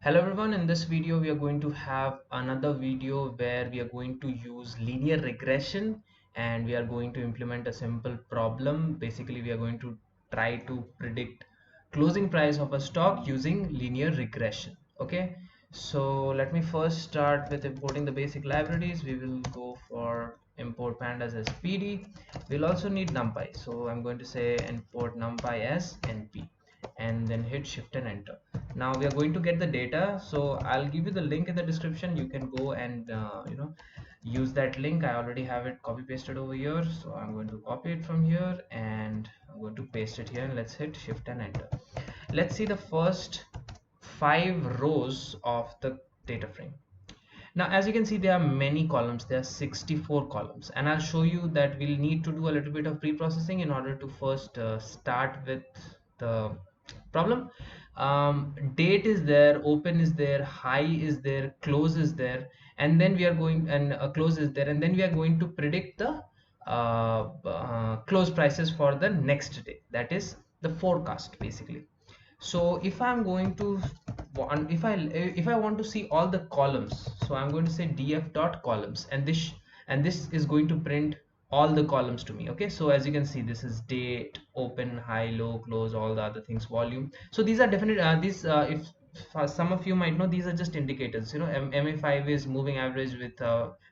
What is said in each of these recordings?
Hello everyone, in this video we are going to have another video where we are going to use linear regression and we are going to implement a simple problem. Basically we are going to try to predict closing price of a stock using linear regression. Okay, so let me first start with importing the basic libraries. We will go for import pandas as pd. We'll also need numpy, so I'm going to say import numpy as np and then hit shift and enter. Now we are going to get the data, so I'll give you the link in the description. You can go and use that link. I already have it copy pasted over here, so I'm going to copy it from here and I'm going to paste it here, and let's hit shift and enter. Let's see the first 5 rows of the data frame. Now as you can see, there are many columns. There are 64 columns, and I'll show you that we'll need to do a little bit of pre-processing in order to first start with the problem. Date is there, open is there, high is there, close is there, and then we are going and close is there, and then we are going to predict the close prices for the next day. That is the forecast basically. So if I'm going to if I want to see all the columns, so I'm going to say df dot columns, and this is going to print all the columns to me. Okay, so as you can see, this is date, open, high, low, close, all the other things, volume. So these are definite these if some of you might know, these are just indicators. MA5 is moving average with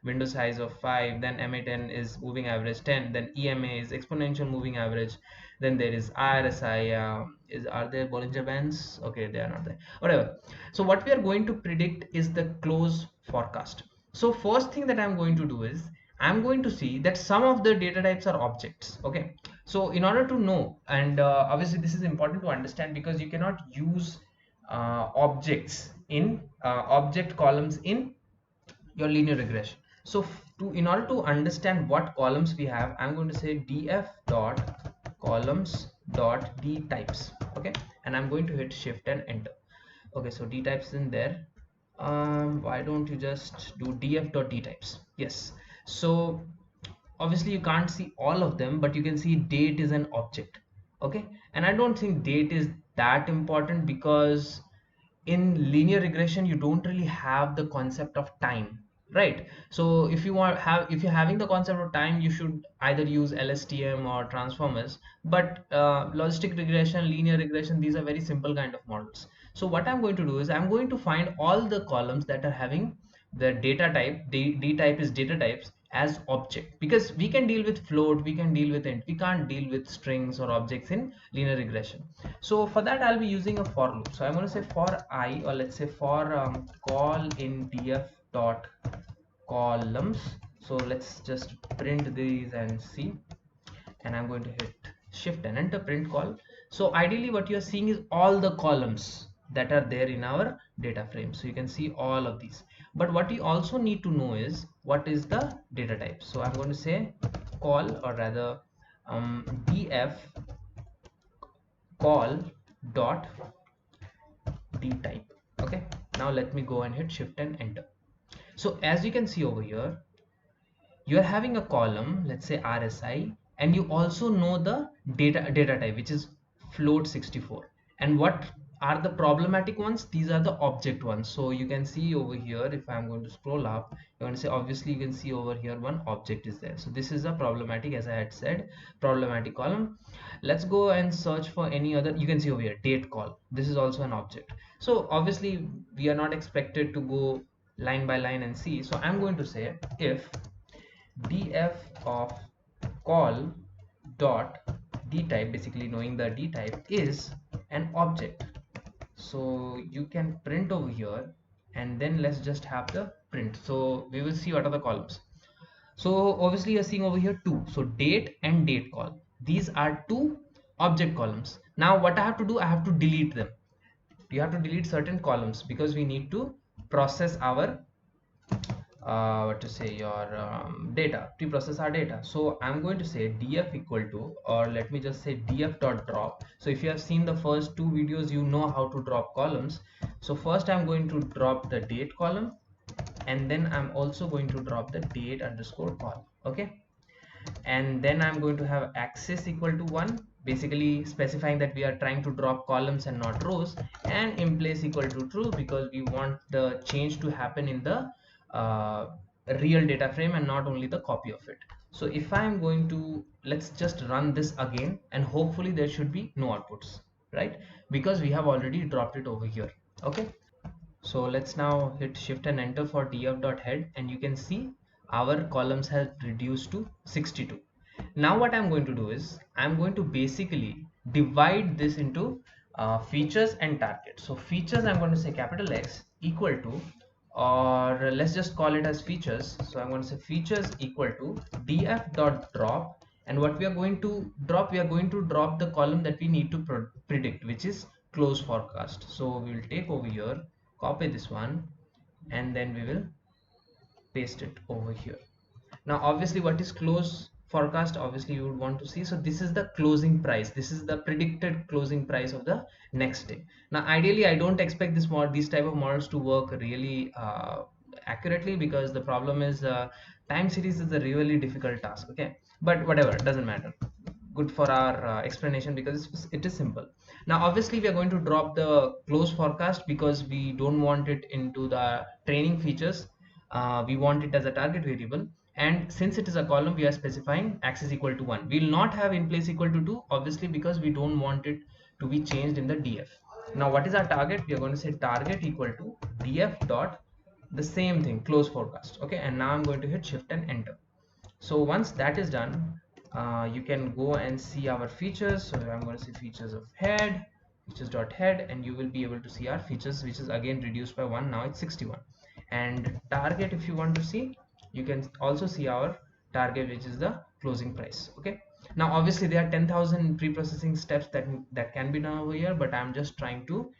window size of 5, then MA10 is moving average 10, then EMA is exponential moving average, then there is RSI. Are there Bollinger Bands? Okay, they are not there, whatever. So what we are going to predict is the close forecast. So first thing that I'm going to do is I'm going to see that some of the data types are objects. Okay, so in order to know, and obviously this is important to understand, because you cannot use objects in object columns in your linear regression. So in order to understand what columns we have, I'm going to say df dot columns dot d types. Okay, and I'm going to hit shift and enter. Okay, so d types in there. Why don't you just do df dot d types? Yes, so obviously you can't see all of them, but you can see date is an object. Okay, and I don't think date is that important, because in linear regression you don't really have the concept of time, right? So if you're having the concept of time, you should either use LSTM or transformers. But logistic regression, linear regression, these are very simple kind of models. So what I'm going to do is I'm going to find all the columns that are having the data type, d type is data types, as object, because we can deal with float, we can deal with int, we can't deal with strings or objects in linear regression. So for that I'll be using a for loop. So I'm going to say for I, or let's say for call in df dot columns. So let's just print these and see, and I'm going to hit shift and enter, print call. So ideally what you're seeing is all the columns that are there in our data frame, so you can see all of these. But what you also need to know is what is the data type. So I'm going to say call, or rather df call dot d type. Okay, now let me go and hit shift and enter. So as you can see over here, you are having a column, let's say RSI, and you also know the data type, which is float 64. And what are the problematic ones? These are the object ones. So you can see over here, if I'm going to scroll up, you're going to say, obviously you can see over here one object is there. So this is a problematic, as I had said, problematic column. Let's go and search for any other. You can see over here date call, this is also an object. So obviously we are not expected to go line by line and see. So I'm going to say if df of call dot d type, basically knowing the d type is an object, so you can print over here, and then let's just have the print. So we will see what are the columns. So obviously you're seeing over here two, so date and date call, these are two object columns. Now what I have to do, I have to delete them. You have to delete certain columns, because we need to process our what to say, your data, pre-process our data. So I'm going to say df equal to, or let me just say df dot drop. So if you have seen the first two videos, you know how to drop columns. So first I'm going to drop the date column, and then I'm also going to drop the date underscore call. Okay, and then I'm going to have access equal to 1, basically specifying that we are trying to drop columns and not rows, and in place equal to true because we want the change to happen in the real data frame and not only the copy of it. So if I am going to, let's just run this again, and hopefully there should be no outputs, right? Because we have already dropped it over here. Okay, so let's now hit shift and enter for df.head, and you can see our columns have reduced to 62. Now what I'm going to do is I'm going to basically divide this into features and target. So features, I'm going to say capital X equal to, or let's just call it as features. So I'm going to say features equal to df.drop, and what we are going to drop, we are going to drop the column that we need to predict, which is close forecast. So we will take over here, copy this one, and then we will paste it over here. Now obviously what is close forecast, obviously you would want to see, so this is the closing price, this is the predicted closing price of the next day. Now ideally I don't expect these type of models to work really accurately, because the problem is time series is a really difficult task. Okay, but whatever, it doesn't matter, good for our explanation because it is simple. Now obviously we are going to drop the close forecast because we don't want it into the training features. We want it as a target variable, and since it is a column we are specifying axis equal to 1. We will not have in place equal to 2 obviously because we don't want it to be changed in the df. Now what is our target? We are going to say target equal to df dot the same thing, close forecast. Okay, and now I'm going to hit shift and enter. So once that is done, you can go and see our features. So I'm going to say features of head, features dot head, and you will be able to see our features, which is again reduced by 1. Now it's 61. And target, if you want to see, you can also see our target, which is the closing price. Okay, now obviously there are 10,000 pre-processing steps that can be done over here, but I'm just trying to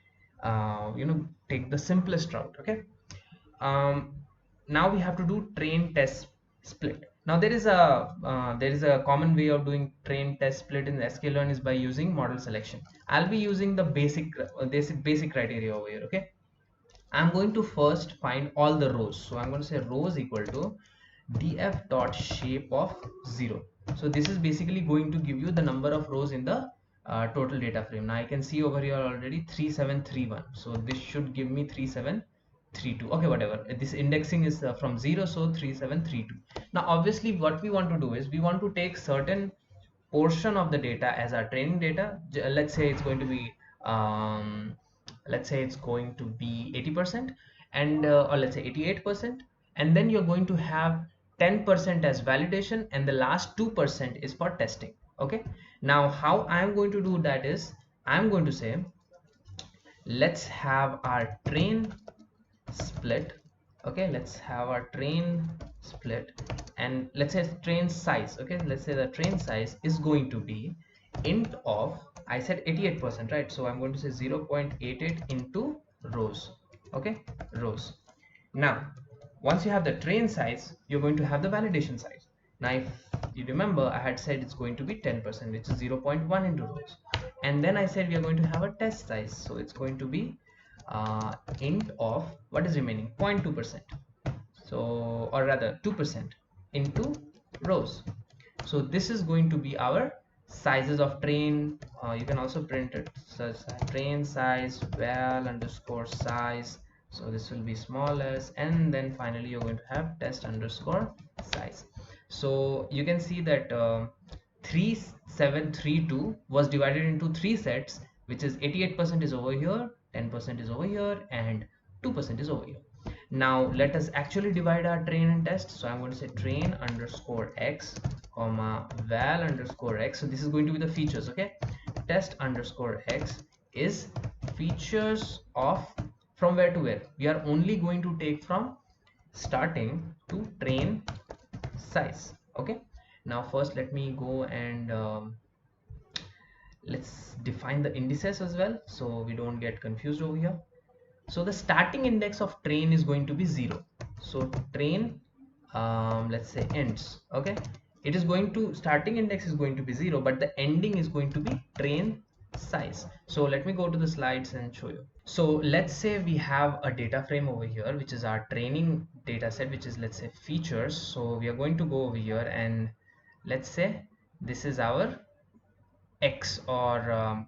take the simplest route. Okay, um, now we have to do train test split. Now there is a common way of doing train test split in sklearn is by using model selection. I'll be using the basic criteria over here. Okay, I'm going to first find all the rows. So I'm going to say rows equal to df dot shape of 0. So this is basically going to give you the number of rows in the total data frame. Now I can see over here already 3731. So this should give me 3732. Okay, whatever. This indexing is from 0, so 3732. Now obviously what we want to do is we want to take certain portion of the data as our training data. Let's say it's going to be let's say it's going to be 80%, and or let's say 88%, and then you're going to have 10% as validation, and the last 2% is for testing. Okay, now how I'm going to do that is I'm going to say let's have our train split. Okay, let's have our train split, and let's say train size. Okay, let's say the train size is going to be int of, I said 88%, right? So I'm going to say 0.88 into rows. Okay, rows. Now once you have the train size, you're going to have the validation size. Now if you remember, I had said it's going to be 10%, which is 0.1 into rows, and then I said we are going to have a test size, so it's going to be int of what is remaining, 0.2%, so, or rather 2% into rows. So this is going to be our sizes of train. You can also print it such as train size val underscore size, so this will be small s, and then finally you're going to have test underscore size. So you can see that 3732 was divided into 3 sets, which is 88% is over here, 10% is over here, and 2% is over here. Now let us actually divide our train and test. So I'm going to say train underscore x comma val underscore x. So this is going to be the features. Okay, test underscore x is features of, from where to where. We are only going to take from starting to train size. Okay, now first let me go and let's define the indices as well, so we don't get confused over here. So the starting index of train is going to be 0. So train, let's say ends. Okay, it is going to, starting index is going to be 0, but the ending is going to be train size. So let me go to the slides and show you. So let's say we have a data frame over here, which is our training data set, which is, let's say, features. So we are going to go over here and let's say this is our X, or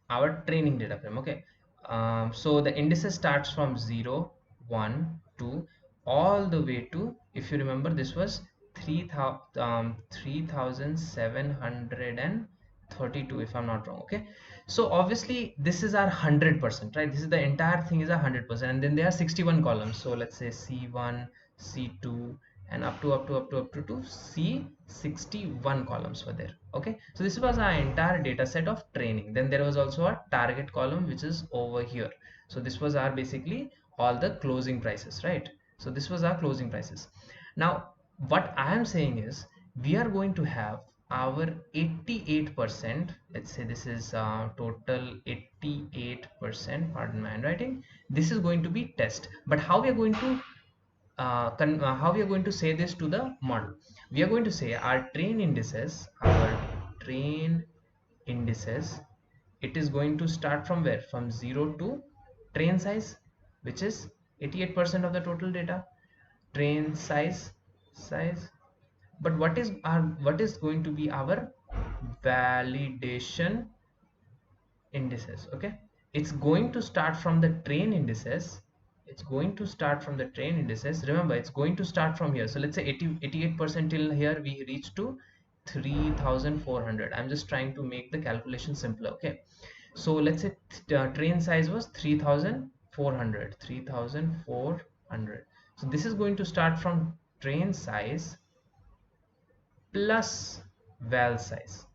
our training data frame. Okay, so the indices starts from 0, 1, 2, all the way to, if you remember, this was 3732, if I'm not wrong. Okay, so obviously this is our 100%, right? This is the entire thing is 100%, and then there are 61 columns. So let's say C1, C2, and up to C61 columns were there. Okay, so this was our entire data set of training. Then there was also a target column which is over here. So this was our basically all the closing prices, right? So this was our closing prices. Now what I am saying is we are going to have our 88%. Let's say this is total 88%, pardon my handwriting. This is going to be test. But how we are going to how we are going to say this to the model? We are going to say our train indices, it is going to start from where? From 0 to train size, which is 88% of the total data. Train size. But what is going to be our validation indices? Okay, it's going to start from the train indices. It's going to start from the train indices. Remember, it's going to start from here. So let's say 88% till here we reach to 3400. I'm just trying to make the calculation simpler. Okay, so let's say train size was 3400. So this is going to start from train size plus val size.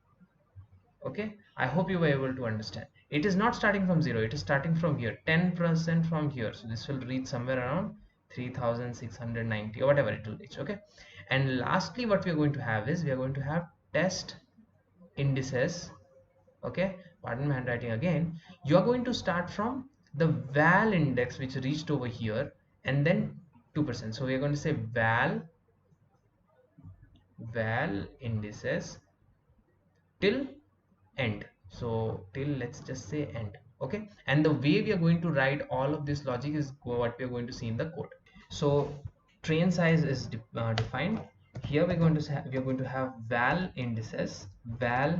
Okay, I hope you were able to understand. It is not starting from 0, it is starting from here, 10% from here. So this will reach somewhere around 3690 or whatever it will reach. Okay, and lastly what we are going to have is we are going to have test indices. Okay, pardon my handwriting again. You are going to start from the val index which reached over here, and then 2%. So we are going to say val indices till end. So till, let's just say end. Okay, and the way we are going to write all of this logic is what we are going to see in the code. So train size is defined here. We are going to have val indices, val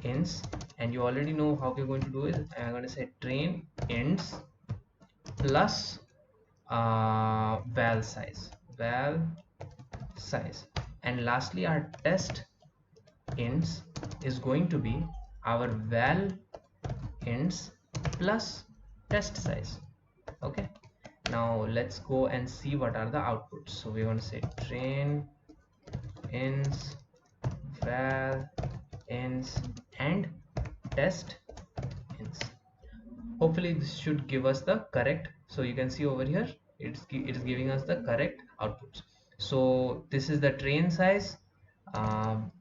ins, and you already know how we're going to do it. I'm going to say train ins plus val size, and lastly our test ins is going to be our val ins plus test size. Okay, now let's go and see what are the outputs. So we're going to say train ins, val ins, and test ins. Hopefully this should give us the correct. So you can see over here it is giving us the correct outputs. So this is the train size,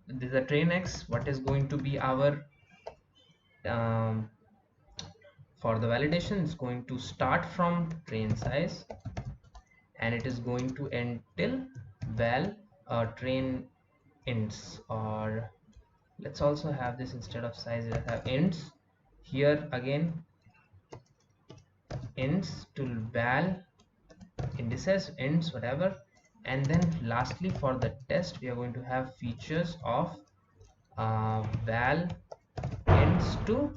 this is the train x. What is going to be our for the validation? It's going to start from train size and it is going to end till val train ends, or let's also have this, instead of size let's have ends here again, ends to val indices, ends, whatever. And then lastly for the test we are going to have features of val ends to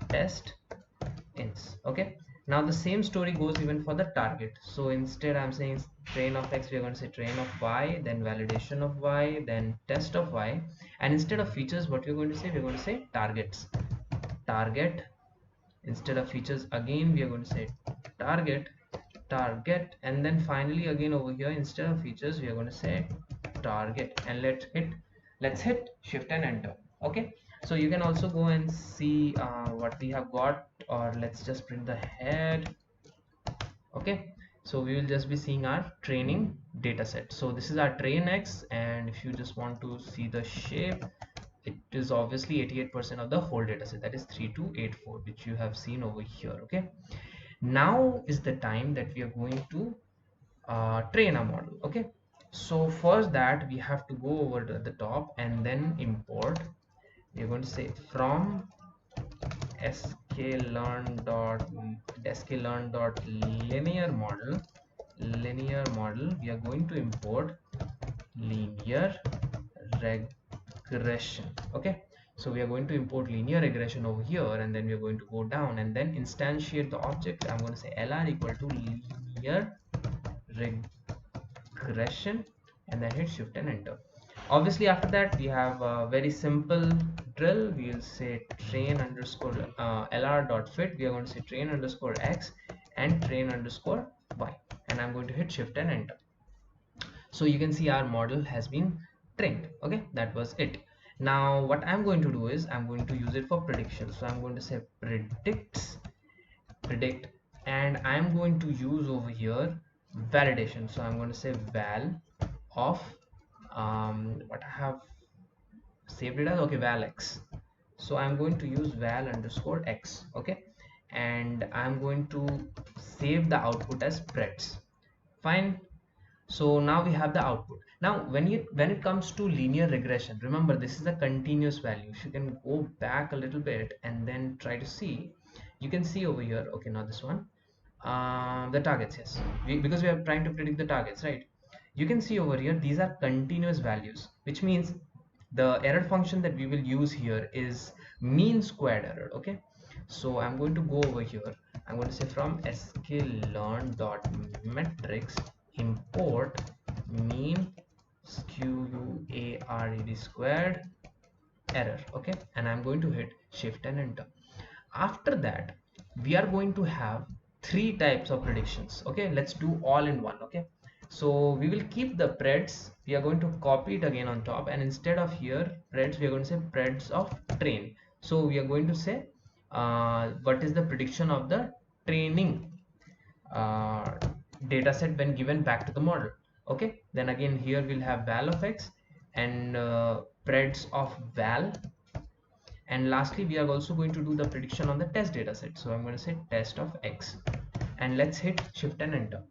test ends. Okay, now the same story goes even for the target. So instead I'm saying train of x, we are going to say train of y, then validation of y, then test of y. And instead of features, what we're going to say, we're going to say target. Instead of features, again we are going to say target. And then finally again over here, instead of features we are going to say target, and let's hit shift and enter. Okay, so you can also go and see what we have got, or let's just print the head. Okay, so we will just be seeing our training data set. So this is our train x, and if you just want to see the shape, it is obviously 88% of the whole data set, that is 3284, which you have seen over here. Okay, now is the time that we are going to train a model. Okay, so first that we have to go over to the top and then import. We're going to say from sklearn.linear model, we are going to import linear regression. Okay, So we are going to import linear regression over here, and then we are going to go down and then instantiate the object. I'm going to say lr equal to linear regression, and then hit shift and enter. Obviously after that we have a very simple drill. We'll say train underscore lr dot fit. We are going to say train underscore x and train underscore y, and I'm going to hit shift and enter. So you can see our model has been trained. Okay, that was it. Now what I'm going to do is I'm going to use it for prediction. So I'm going to say predict, and I'm going to use over here validation. So I'm going to say val of what I have saved it as, okay, val x. So I'm going to use val underscore x. Okay, and I'm going to save the output as preds. Fine. So now we have the output. Now when it comes to linear regression, remember this is a continuous value. If you can go back a little bit and then try to see, you can see over here, okay, not this one, the targets, yes, because we are trying to predict the targets, right? You can see over here these are continuous values, which means the error function that we will use here is mean squared error. Okay, so I'm going to go over here. I'm going to say from sklearn dot metrics import mean squared error. Okay, and I'm going to hit shift and enter. After that we are going to have three types of predictions. Okay, let's do all in one. Okay, so we will keep the preds. We are going to copy it again on top, and instead of here preds, we are going to say preds of train. So we are going to say what is the prediction of the training uh, data set when given back to the model. Okay, then again here we'll have val of x and preds of val, and lastly we are also going to do the prediction on the test data set. So I'm going to say test of x, and let's hit shift and enter.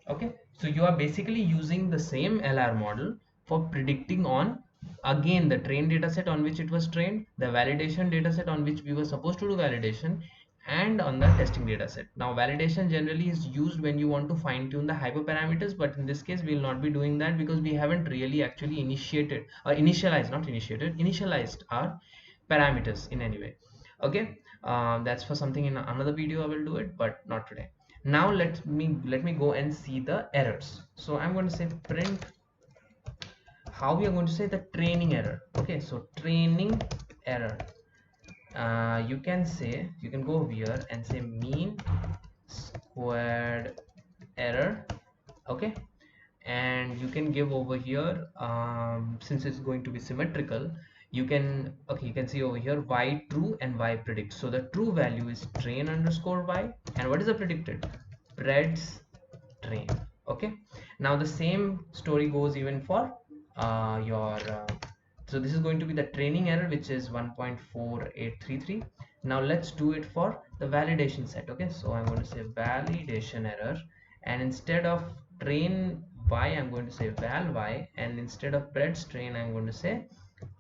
Okay, so you are basically using the same lr model for predicting on, again, the train data set on which it was trained, the validation data set on which we were supposed to do validation, and on the testing data set. Now validation generally is used when you want to fine tune the hyperparameters, but in this case we will not be doing that because we haven't really actually initiated or initialized our parameters in any way. Okay, that's for something in another video I will do it, but not today. Now let me go and see the errors. So I'm going to say print how we are going to say the training error. Okay, so training error, you can say, you can go over here and say mean squared error. Okay, and you can give over here, since it's going to be symmetrical, you can, okay, you can see over here y true and y predict. So the true value is train underscore y, and what is the predicted? Preds train. Okay, now the same story goes even for your so this is going to be the training error, which is 1.4833. Now let's do it for the validation set. Okay, so I'm going to say validation error, and instead of train y I'm going to say val y, and instead of preds train I'm going to say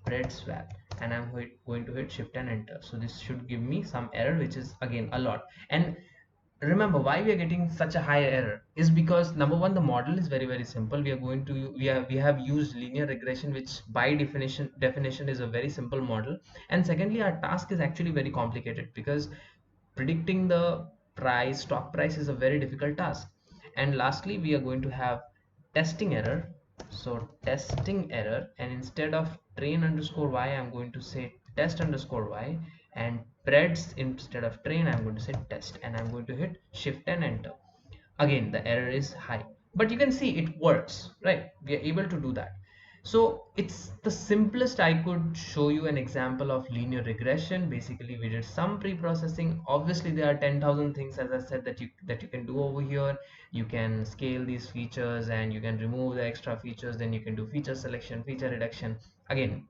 preds val, and I'm going to hit shift and enter. So this should give me some error, which is again a lot. And remember why we are getting such a high error is because number one, the model is very simple. We have used linear regression, which by definition is a very simple model. And secondly, our task is actually very complicated because predicting the stock price is a very difficult task. And lastly, we are going to have testing error. So testing error, and instead of train underscore y I'm going to say test underscore y, and preds instead of train I'm going to say test, and I'm going to hit shift and enter. Again the error is high, but you can see it works, right? We are able to do that. So it's the simplest. I could show you an example of linear regression. Basically we did some pre-processing. Obviously there are 10,000 things, as I said, that you can do over here. You can scale these features and you can remove the extra features, then you can do feature selection, feature reduction. Again,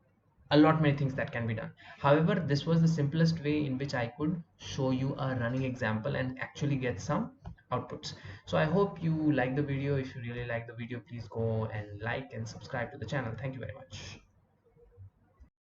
a lot many things that can be done. However, this was the simplest way in which I could show you a running example and actually get some outputs. So I hope you like the video. If you really like the video, please go and like and subscribe to the channel. Thank you very much.